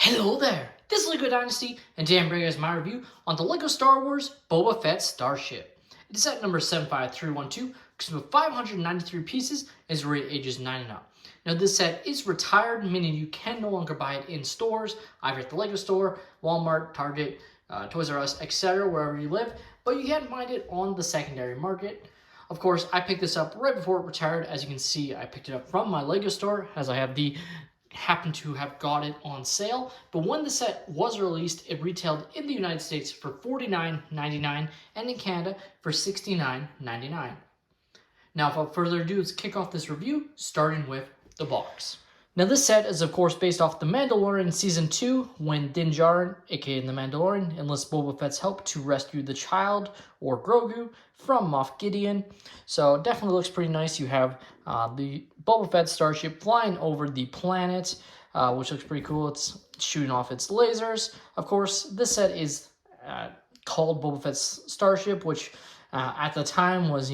Hello there, this is LEGO Dynasty, and today I'm bringing you guys my review on the LEGO Star Wars Boba Fett Starship. It is set number 75312, consists of 593 pieces, and is rated ages 9 and up. Now this set is retired, meaning you can no longer buy it in stores, either at the LEGO store, Walmart, Target, Toys R Us, etc., wherever you live, but you can find it on the secondary market. Of course, I picked this up right before it retired. As you can see, I picked it up from my LEGO store, as I happened to have got it on sale. But when the set was released, it retailed in the United States for $49.99 and in Canada for $69.99. Now, without further ado, let's kick off this review, starting with the box. Now, this set is, of course, based off The Mandalorian Season 2, when Din Djarin, aka The Mandalorian, enlists Boba Fett's help to rescue the child, or Grogu, from Moff Gideon. So, it definitely looks pretty nice. You have the Boba Fett starship flying over the planet, which looks pretty cool. It's shooting off its lasers. Of course, this set is called Boba Fett's Starship, which at the time was,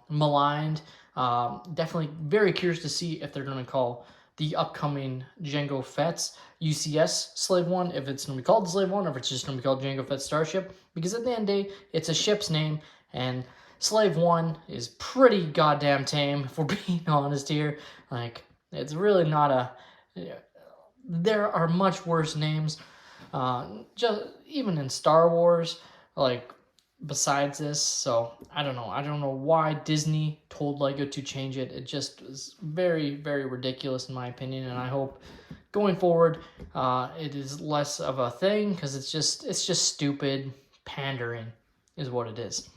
maligned. Definitely very curious to see if they're going to call the upcoming Jango Fett's UCS Slave One, if it's going to be called Slave One, or if it's just going to be called Jango Fett's Starship. Because at the end of the day, it's a ship's name, and Slave One is pretty goddamn tame, if we're being honest here. Like, it's really not a... There are much worse names, just even in Star Wars, like, besides this. So I don't know why Disney told LEGO to change it. It just was very, very ridiculous in my opinion, and I hope going forward it is less of a thing, because it's just stupid pandering is what it is.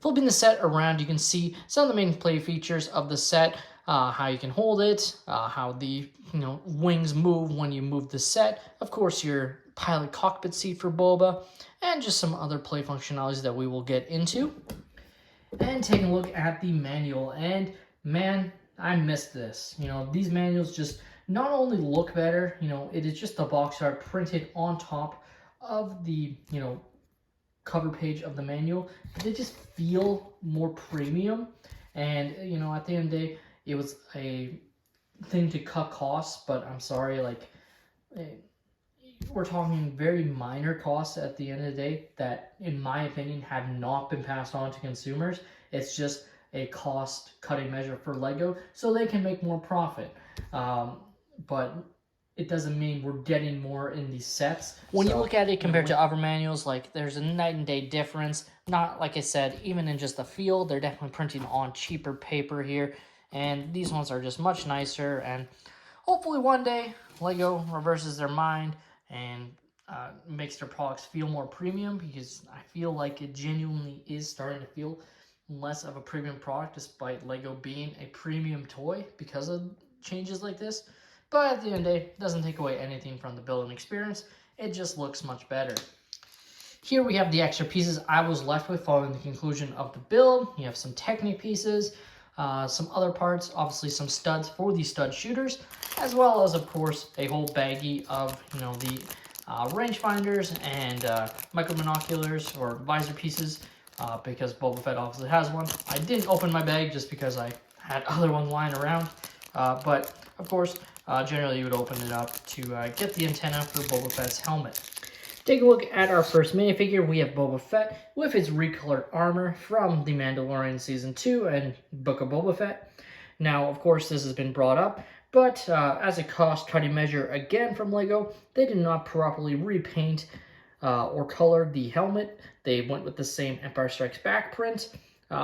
Flipping the set around, you can see some of the main play features of the set, how you can hold it, how the wings move when you move the set, of course your pilot cockpit seat for Boba, and just some other play functionalities that we will get into. And taking a look at the manual, and man, I missed this. These manuals just not only look better, it is just the box art printed on top of the, cover page of the manual, but they just feel more premium. And at the end of the day, it was a thing to cut costs, but I'm sorry, like, we're talking very minor costs at the end of the day that, in my opinion, have not been passed on to consumers. It's just a cost cutting measure for LEGO so they can make more profit, but it doesn't mean we're getting more in these sets. When you look at it compared to other manuals, like, there's a night and day difference. Not, like I said, even in just the feel, they're definitely printing on cheaper paper here, and these ones are just much nicer. And hopefully one day LEGO reverses their mind and makes their products feel more premium, because I feel like it genuinely is starting to feel less of a premium product, despite LEGO being a premium toy, because of changes like this. But at the end of the day, it doesn't take away anything from the building experience. It just looks much better. Here we have the extra pieces I was left with following the conclusion of the build. You have some Technic pieces, some other parts, obviously some studs for the stud shooters, as well as, of course, a whole baggie of, the rangefinders and micro binoculars or visor pieces, because Boba Fett obviously has one. I didn't open my bag just because I had other ones lying around, but of course, generally you would open it up to get the antenna for Boba Fett's helmet. Take a look at our first minifigure. We have Boba Fett with his recolored armor from The Mandalorian Season 2 and Book of Boba Fett. Now, of course, this has been brought up, but as a cost-cutting measure again from LEGO, they did not properly repaint or color the helmet. They went with the same Empire Strikes Back print,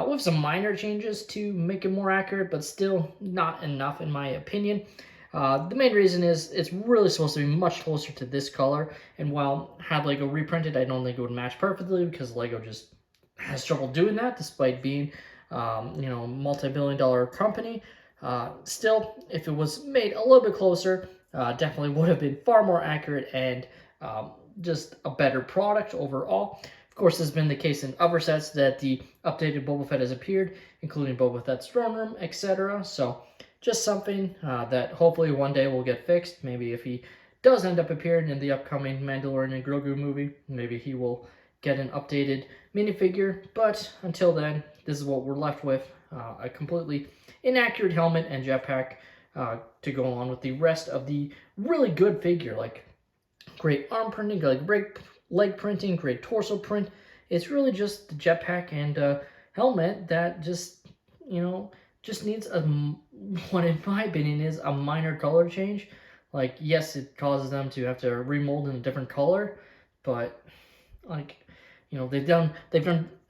with some minor changes to make it more accurate, but still not enough in my opinion. The main reason is it's really supposed to be much closer to this color, and while had LEGO reprinted, I don't think it would match perfectly, because LEGO just has trouble doing that, despite being, a multi-billion-dollar company. Still, if it was made a little bit closer, definitely would have been far more accurate and just a better product overall. Of course, this has been the case in other sets that the updated Boba Fett has appeared, including Boba Fett's throne room, etc. So, just something that hopefully one day will get fixed. Maybe if he does end up appearing in the upcoming Mandalorian and Grogu movie, maybe he will get an updated minifigure. But until then, this is what we're left with, a completely inaccurate helmet and jetpack to go along with the rest of the really good figure. Like great arm printing, like great leg printing, great torso print. It's really just the jetpack and helmet that just, just needs what in my opinion is a minor color change. Like, yes, it causes them to have to remold in a different color, but like, they've done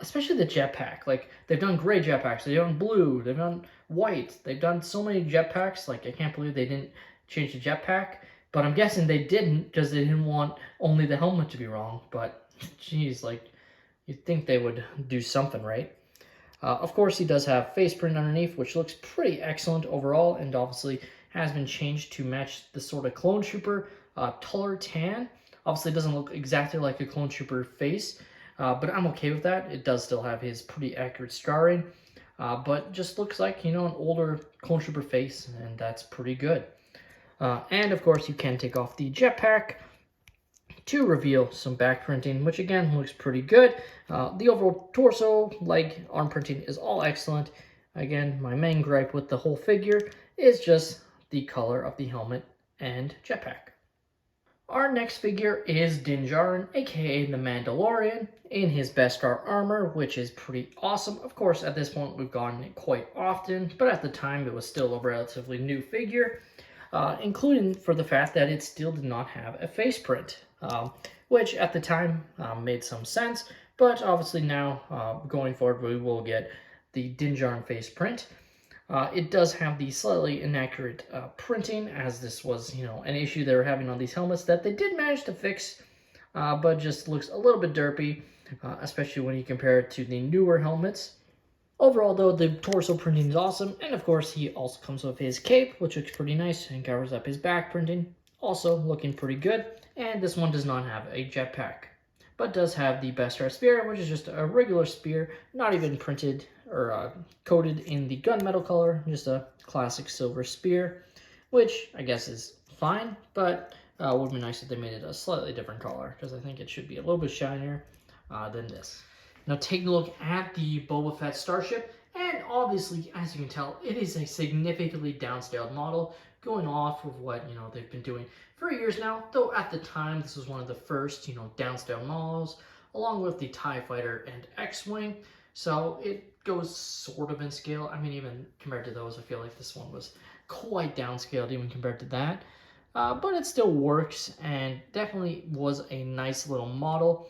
especially the jetpack. Like they've done gray jetpacks, they've done blue, they've done white, they've done so many jetpacks. Like I can't believe they didn't change the jetpack. But I'm guessing they didn't because they didn't want only the helmet to be wrong. But geez, like you'd think they would do something, right? Of course, he does have face print underneath, which looks pretty excellent overall, and obviously has been changed to match the sort of clone trooper taller tan. Obviously, it doesn't look exactly like a clone trooper face, but I'm okay with that. It does still have his pretty accurate scarring, but just looks like, an older clone trooper face, and that's pretty good. And of course, you can take off the jetpack to reveal some back printing, which again looks pretty good. The overall torso, leg, arm printing is all excellent. Again, my main gripe with the whole figure is just the color of the helmet and jetpack. Our next figure is Din Djarin, aka the Mandalorian, in his Beskar armor, which is pretty awesome. Of course, at this point, we've gotten it quite often, but at the time, it was still a relatively new figure, including for the fact that it still did not have a face print, which at the time made some sense, but obviously now, going forward, we will get the Din Djarin face print. It does have the slightly inaccurate printing, as this was, an issue they were having on these helmets that they did manage to fix, but just looks a little bit derpy, especially when you compare it to the newer helmets. Overall, though, the torso printing is awesome, and of course, he also comes with his cape, which looks pretty nice and covers up his back printing, also looking pretty good. And this one does not have a jetpack, but does have the Beskar spear, which is just a regular spear, not even printed or coated in the gunmetal color, just a classic silver spear, which I guess is fine, but would be nice if they made it a slightly different color, because I think it should be a little bit shinier than this. Now take a look at the Boba Fett Starship, and obviously, as you can tell, it is a significantly downscaled model, going off of what, they've been doing for years now, though at the time, this was one of the first, downscaled models, along with the TIE Fighter and X-Wing, so it goes sort of in scale. I mean, even compared to those, I feel like this one was quite downscaled, even compared to that, but it still works, and definitely was a nice little model.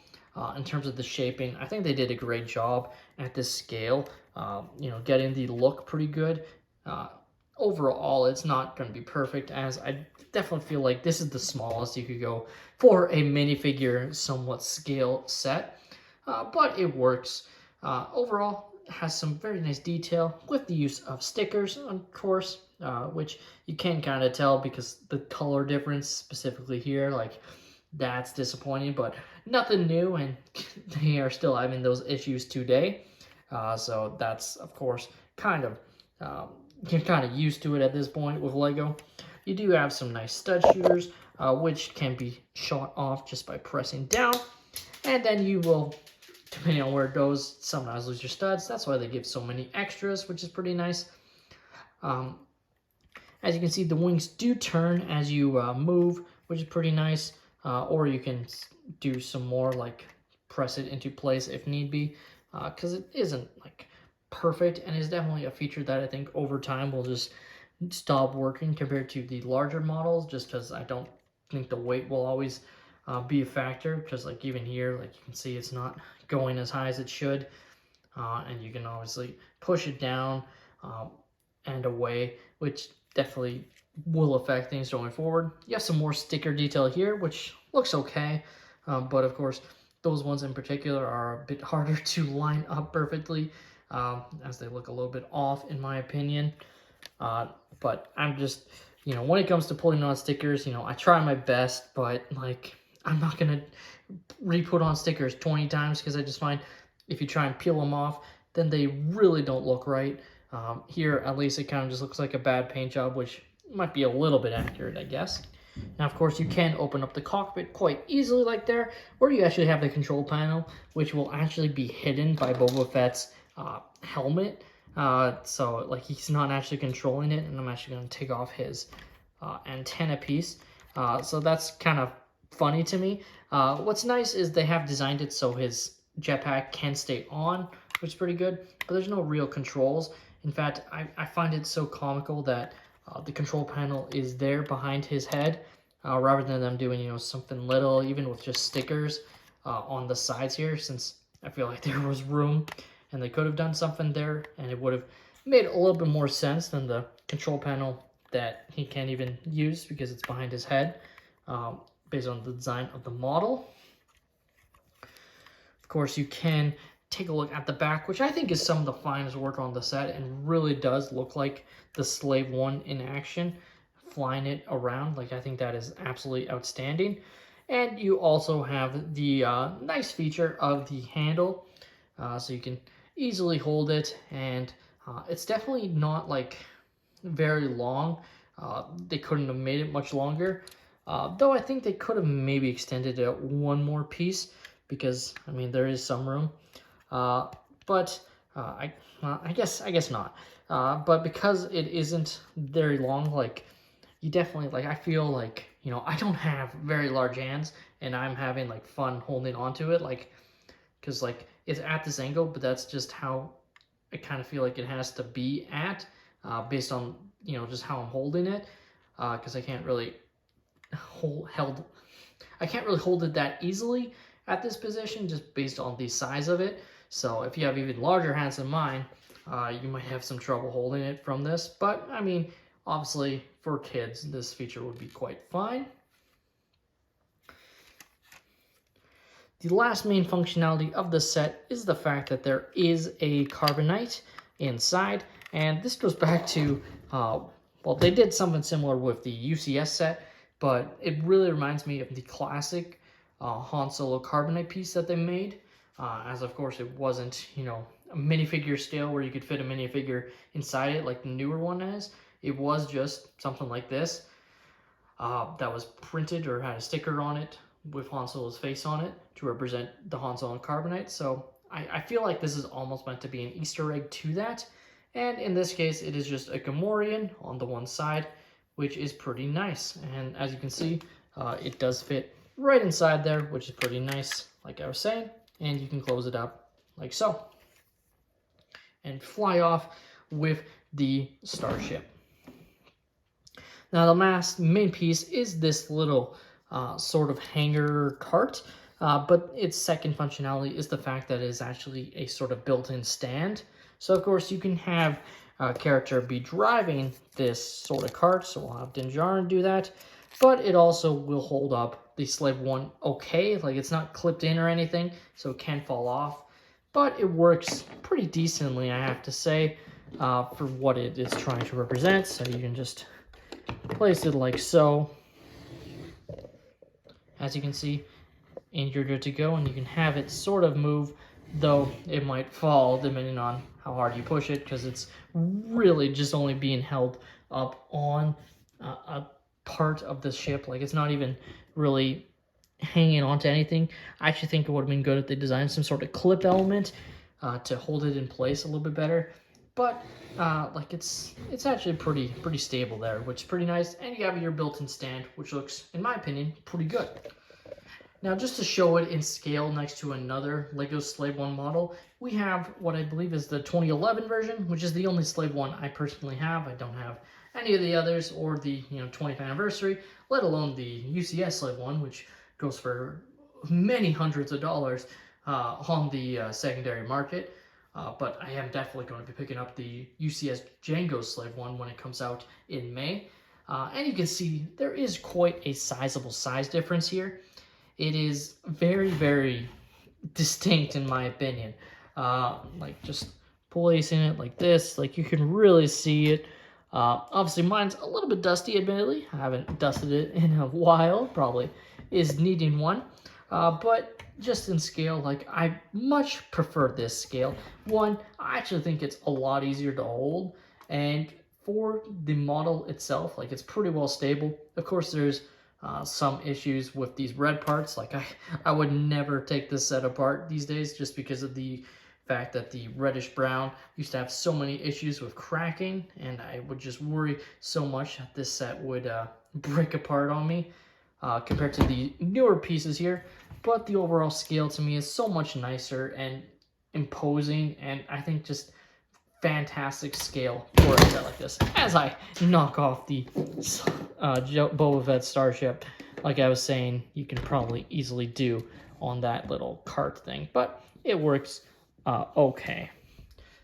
In terms of the shaping, I think they did a great job at this scale, getting the look pretty good. Overall, it's not going to be perfect, as I definitely feel like this is the smallest you could go for a minifigure somewhat scale set, but it works. Overall, has some very nice detail with the use of stickers, of course, which you can kind of tell because the color difference specifically here, like, that's disappointing, but nothing new, and they are still having those issues today. So that's, of course, kind of, you're kind of used to it at this point with Lego. You do have some nice stud shooters, which can be shot off just by pressing down, and then you will, depending on where it goes, sometimes lose your studs. That's why they give so many extras, which is pretty nice. As you can see, the wings do turn as you move, which is pretty nice. Or you can do some more, like press it into place if need be, because it isn't like perfect, and is definitely a feature that I think over time will just stop working compared to the larger models, just because I don't think the weight will always be a factor, because like even here, like you can see it's not going as high as it should, and you can obviously push it down and away, which definitely will affect things going forward. You have some more sticker detail here, which looks okay, but of course those ones in particular are a bit harder to line up perfectly, as they look a little bit off in my opinion. But I'm just, when it comes to pulling on stickers, I try my best, but like I'm not gonna re-put on stickers 20 times, because I just find if you try and peel them off, then they really don't look right. Here at least it kind of just looks like a bad paint job, which might be a little bit accurate, I guess. Now, of course, you can open up the cockpit quite easily like there, where you actually have the control panel, which will actually be hidden by Boba Fett's helmet. So like he's not actually controlling it, and I'm actually going to take off his antenna piece. So that's kind of funny to me. What's nice is they have designed it so his jetpack can stay on, which is pretty good, but there's no real controls. In fact, I find it so comical that the control panel is there behind his head, rather than them doing, you know, something little, even with just stickers on the sides here, since I feel like there was room and they could have done something there and it would have made a little bit more sense than the control panel that he can't even use because it's behind his head, based on the design of the model. Of course, you can take a look at the back, which I think is some of the finest work on the set and really does look like the Slave One in action, flying it around. Like, I think that is absolutely outstanding. And you also have the nice feature of the handle, so you can easily hold it, and it's definitely not like very long. They couldn't have made it much longer, though I think they could have maybe extended it one more piece, because I mean there is some room, but I guess not. But because it isn't very long, like you definitely, like, I feel like, you know, I don't have very large hands, and I'm having like fun holding onto it, like, because like it's at this angle, but that's just how I kind of feel like it has to be at, based on, you know, just how I'm holding it, because I can't really hold it that easily at this position, just based on the size of it. So if you have even larger hands than mine, you might have some trouble holding it from this. But I mean, obviously for kids, this feature would be quite fine. The last main functionality of the set is the fact that there is a carbonite inside, and this goes back to, well, they did something similar with the UCS set, but it really reminds me of the classic Han Solo carbonite piece that they made, as of course it wasn't, you know, a minifigure scale where you could fit a minifigure inside it like the newer one is. It was just something like this, that was printed or had a sticker on it with Han Solo's face on it to represent the Han Solo carbonite. So I feel like this is almost meant to be an Easter egg to that. And in this case, it is just a Gamorrean on the one side, which is pretty nice. And as you can see, it does fit right inside there, which is pretty nice, like I was saying. And you can close it up like so and fly off with the Starship. Now the main piece is this little sort of hanger cart, but its second functionality is the fact that it is actually a sort of built-in stand. So of course you can have a character be driving this sort of cart, so we'll have Din Djarin do that, but it also will hold up the Slave One okay, like it's not clipped in or anything, so it can fall off, but it works pretty decently, I have to say, for what it is trying to represent. So you can just place it like so, as you can see, and you're good to go, and you can have it sort of move, though it might fall depending on how hard you push it, because it's really just only being held up on a part of the ship. Like, it's not even really hanging onto anything. I actually think it would have been good if they designed some sort of clip element to hold it in place a little bit better. But like it's actually pretty stable there, which is pretty nice. And you have your built-in stand, which looks, in my opinion, pretty good. Now, just to show it in scale next to another LEGO Slave One model, we have what I believe is the 2011 version, which is the only Slave One I personally have. I don't have any of the others, or the 20th anniversary, let alone the UCS Slave One, which goes for many hundreds of dollars on the secondary market. But I am definitely going to be picking up the UCS Django Slave One when it comes out in May. And you can see there is quite a sizable size difference here. It is very, very distinct in my opinion. Like, just placing it like this, like you can really see it. Obviously mine's a little bit dusty, admittedly. I haven't dusted it in a while, probably is needing one. But just in scale, like, I much prefer this scale. One, I actually think it's a lot easier to hold, and for the model itself, like, it's pretty well stable. Of course, there's some issues with these red parts. Like, I would never take this set apart these days, just because of the fact that the reddish brown used to have so many issues with cracking, and I would just worry so much that this set would break apart on me compared to the newer pieces here. But the overall scale to me is so much nicer and imposing, and I think just fantastic scale for a set like this. As I knock off the Boba Fett Starship, like I was saying, you can probably easily do on that little cart thing, but it works okay.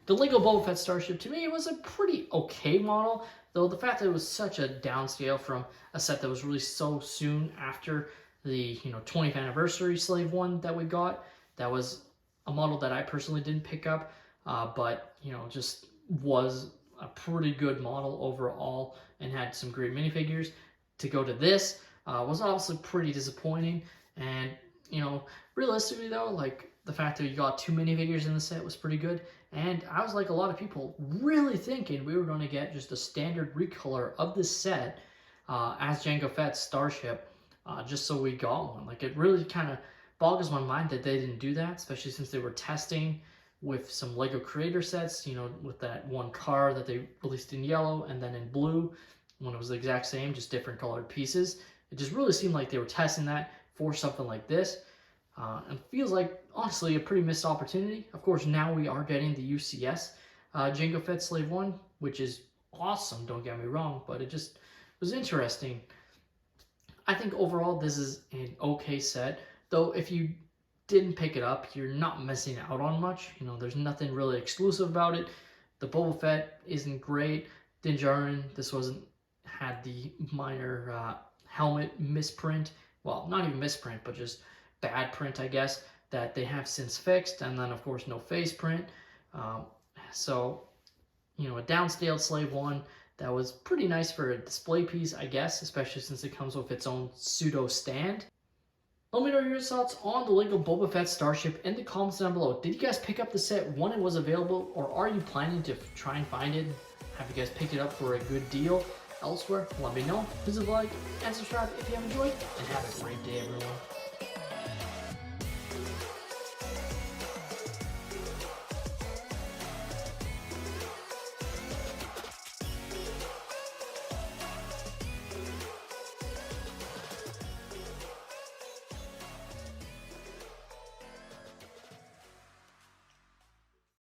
The Lego Boba Fett Starship, to me, was a pretty okay model, though the fact that it was such a downscale from a set that was released so soon after the 20th anniversary Slave One that we got, that was a model that I personally didn't pick up, but just was a pretty good model overall and had some great minifigures. To go to this was also pretty disappointing, and realistically though, like the fact that you got 2 minifigures in the set was pretty good, and I was like a lot of people really thinking we were going to get just a standard recolor of this set as Jango Fett's Starship, just so we got one. Like, it really kind of boggles my mind that they didn't do that, especially since they were testing with some Lego Creator sets, with that one car that they released in yellow and then in blue when it was the exact same, just different colored pieces. It just really seemed like they were testing that for something like this. And feels like, honestly, a pretty missed opportunity. Of course, now we are getting the UCS Jango Fett Slave One, which is awesome, don't get me wrong, but it just was interesting. I think overall this is an okay set, though if you didn't pick it up, you're not missing out on much. There's nothing really exclusive about it. The Boba Fett isn't great. Din Djarin, this had the minor helmet misprint. Well, not even misprint, but just bad print, I guess, that they have since fixed. And then, of course, no face print. So, a downscaled Slave One that was pretty nice for a display piece, I guess, especially since it comes with its own pseudo stand. Let me know your thoughts on the Lego Boba Fett Starship in the comments down below. Did you guys pick up the set when it was available, or are you planning to try and find it? Have you guys picked it up for a good deal elsewhere? Let me know. Please like and subscribe if you have enjoyed, and have a great day, everyone.